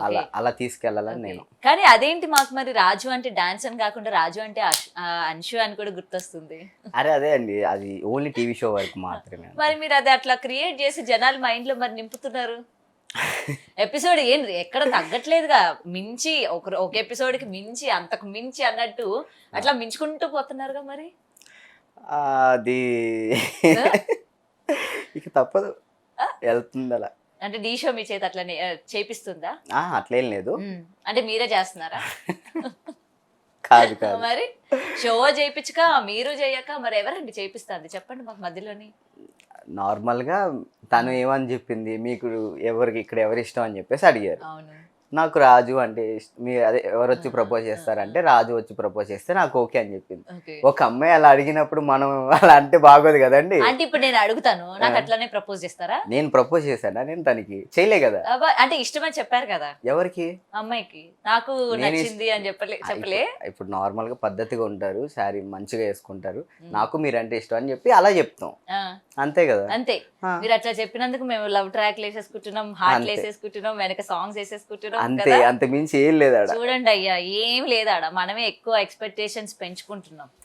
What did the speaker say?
అలా అలా తీసుకెళ్ళాలని నేను. కానీ అదేంటి మాకు మరి రాజు అంటే డాన్స్ అని కాకుండా రాజు అంటే అంశు అని కూడా గుర్తొస్తుంది. అదే అండి, అది ఓన్లీ టీవీ షో వరకు మాత్రమే. మరి మీరు అది అట్లా క్రియేట్ చేసి జనాల మైండ్ లో మరి నింపుతున్నారు. ఎపిసోడ్ ఏం ఎక్కడ తగ్గట్లేదుగా, మించి ఒక ఎపిసోడ్ కి మించి అంతకు మించి అన్నట్టు అట్లా మించుకుంటూ పోతున్నారుగా మరి. అది ఇక తప్పదు, వెళ్తుంది అలా. అంటే డీ షో మీ చేత అట్లా చేపిస్తుందా? అట్లేం లేదు. అంటే మీరే చేస్తున్నారా? కాదు కాదు. మరి షో చేయించక మీరు చేయక మరి ఎవరండి చేపిస్తుంది చెప్పండి మాకు మధ్యలోని. నార్మల్ గా తను ఏమని చెప్పింది, మీకు ఎవరికి ఇక్కడ ఎవరి ఇష్టం అని చెప్పేసి అడిగారు. అవును. నాకు రాజు అంటే మీరు అదే ఎవరు వచ్చి ప్రపోజ్ చేస్తారంటే రాజు వచ్చి ప్రపోజ్ చేస్తే నాకు ఓకే అని చెప్పింది. ఒక అమ్మాయి అలా అడిగినప్పుడు మనం అలా అంటే బాగోదు కదండి. అంటే ఇప్పుడు నేను అడుగుతాను, నాకు అట్లానే ప్రపోజ్ చేస్తారా? నేను ప్రపోజ్ చేశానా? నేను తనకి చేయలే కదా. అంటే ఇష్టమని చెప్పారు కదా ఎవరికి? అమ్మాయికి. నాకు నచ్చింది అని చెప్పలే. ఇప్పుడు నార్మల్ గా పద్ధతిగా ఉంటారు, శారీ మంచిగా వేసుకుంటారు, నాకు మీరంటే ఇష్టం అని చెప్పి అలా చెప్తాం, అంతే కదా. అంతే. మీరు అట్లా చెప్పినందుకు మేము లవ్ ట్రాక్ వేసేసుకుంటున్నాం, హార్ట్ వేసేసుకుంటున్నాం, వెనక సాంగ్స్ వేసేసుకుంటున్నాం. అంతే, అంత మించి ఏం లేదా. చూడండి అయ్యా, ఏం లేదా, మనమే ఎక్కువ ఎక్స్పెక్టేషన్స్ పెంచుకుంటున్నాం.